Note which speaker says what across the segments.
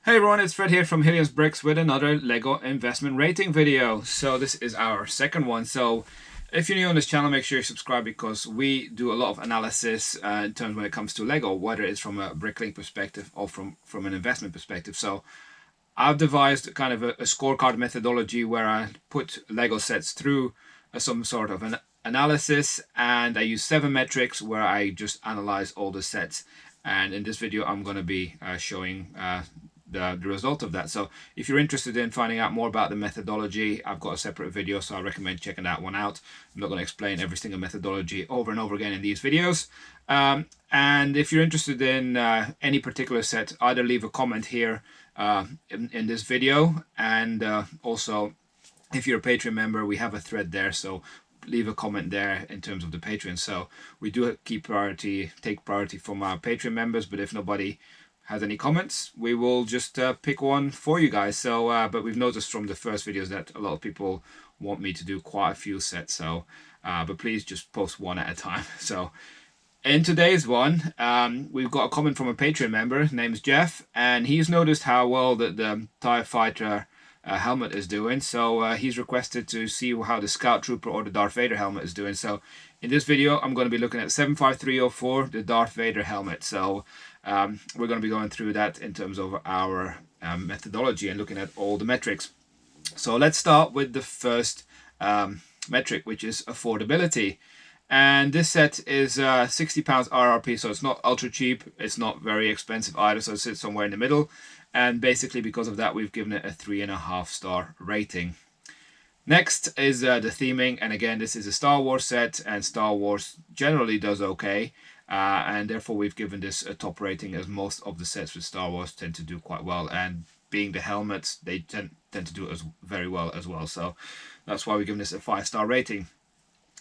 Speaker 1: Hey everyone, it's Fred here from Hillians Bricks with another Lego investment rating video. So this is our second one. So if you're new on this channel, make sure you subscribe because we do a lot of analysis in terms when it comes to Lego, whether it's from a bricklink perspective or from an investment perspective. So I've devised kind of a scorecard methodology where I put Lego sets through some sort of an analysis, and I use 7 metrics where I just analyze all the sets. And in this video, I'm going to be showing the result of that. So if you're interested in finding out more about the methodology, I've got a separate video, so I recommend checking that one out. I'm not going to explain every single methodology over and over again in these videos. And if you're interested in any particular set, either leave a comment here in this video, and also if you're a Patreon member, we have a thread there, so leave a comment there in terms of the Patreon. So we do take priority from our Patreon members, but if nobody has any comments, we will just pick one for you guys. So but we've noticed from the first videos that a lot of people want me to do quite a few sets, so but please just post one at a time. So in today's one, we've got a comment from a Patreon member. His name's Jeff, and he's noticed how well the TIE Fighter helmet is doing. So he's requested to see how the Scout Trooper or the Darth Vader helmet is doing. So in this video, I'm going to be looking at 75304, the Darth Vader helmet. So we're going to be going through that in terms of our methodology and looking at all the metrics. So let's start with the first metric, which is affordability. And this set is £60 RRP, so it's not ultra cheap, it's not very expensive either, so it sits somewhere in the middle. And basically because of that, we've given it a 3.5 star rating. Next is the theming, and again, this is a Star Wars set, and Star Wars generally does okay, and therefore we've given this a top rating, as most of the sets with Star Wars tend to do quite well, and being the helmets, they tend to do it very well as well, so that's why we're giving this a 5-star rating.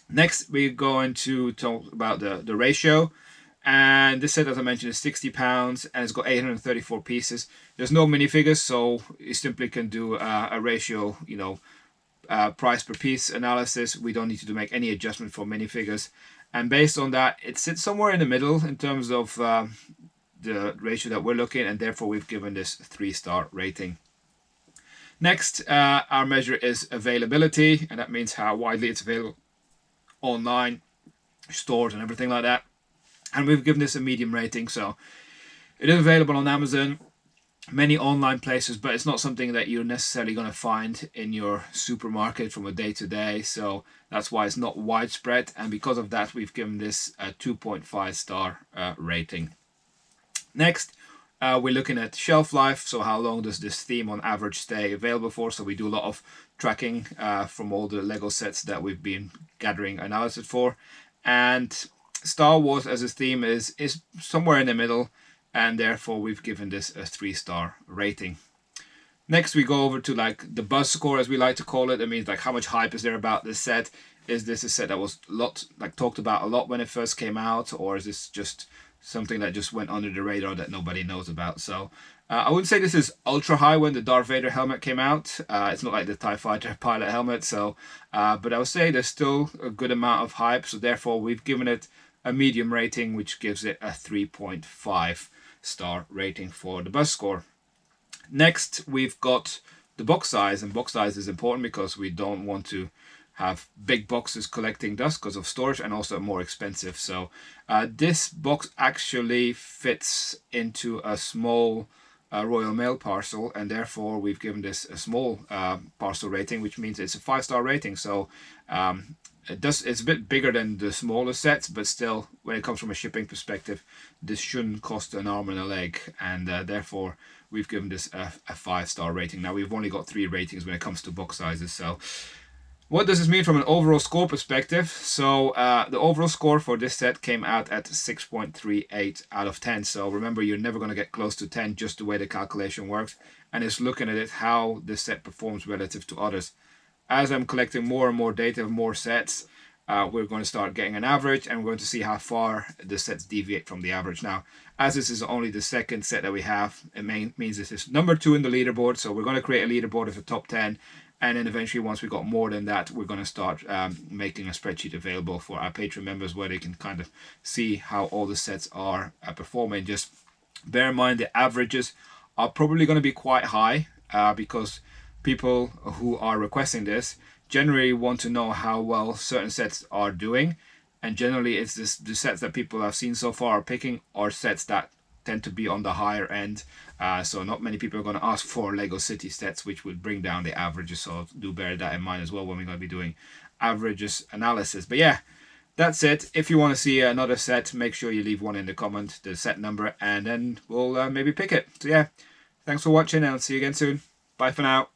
Speaker 1: Next, we're going to talk about the ratio. And this set, as I mentioned, is £60 and it's got 834 pieces. There's no minifigures, so you simply can do a ratio, price per piece analysis. We don't need to make any adjustment for minifigures. And based on that, it sits somewhere in the middle in terms of the ratio that we're looking at, and therefore we've given this 3-star rating. Next, our measure is availability, and that means how widely it's available online, stores and everything like that. And we've given this a medium rating, so it is available on Amazon, many online places, but it's not something that you're necessarily going to find in your supermarket from a day-to-day, so that's why it's not widespread, and because of that we've given this a 2.5 star rating. Next, we're looking at shelf life, so how long does this theme on average stay available for. So we do a lot of tracking from all the Lego sets that we've been gathering analysis for, and Star Wars as a theme is somewhere in the middle, and therefore we've given this a 3-star rating. Next, we go over to like the buzz score, as we like to call it. That means like how much hype is there about this set. Is this a set that was talked about a lot when it first came out, or is this just something that just went under the radar that nobody knows about? So I wouldn't say this is ultra high when the Darth Vader helmet came out. It's not like the TIE Fighter pilot helmet, so but I would say there's still a good amount of hype, so therefore we've given it a medium rating, which gives it a 3.5 star rating for the buzz score. Next, we've got the box size, and box size is important because we don't want to have big boxes collecting dust because of storage, and also more expensive. So this box actually fits into a small Royal Mail parcel, and therefore we've given this a small parcel rating, which means it's a 5-star rating. So it's a bit bigger than the smaller sets, but still, when it comes from a shipping perspective, this shouldn't cost an arm and a leg, and therefore we've given this a 5-star rating. Now, we've only got 3 ratings when it comes to box sizes. So what does this mean from an overall score perspective? So the overall score for this set came out at 6.38 out of 10. So remember, you're never going to get close to 10 just the way the calculation works, and it's looking at it how this set performs relative to others. As I'm collecting more and more data of more sets, we're going to start getting an average, and we're going to see how far the sets deviate from the average. Now, as this is only the second set that we have, it means this is number 2 in the leaderboard, so we're going to create a leaderboard of the top 10, and then eventually, once we got more than that, we're going to start making a spreadsheet available for our Patreon members where they can kind of see how all the sets are performing. Just bear in mind the averages are probably going to be quite high because people who are requesting this generally want to know how well certain sets are doing, and generally it's the sets that people have seen so far are picking are sets that tend to be on the higher end. So not many people are going to ask for Lego City sets, which would bring down the averages. So do bear that in mind as well when we're going to be doing averages analysis. But yeah, that's it. If you want to see another set, make sure you leave one in the comment, the set number, and then we'll maybe pick it. So yeah, thanks for watching, and I'll see you again soon. Bye for now.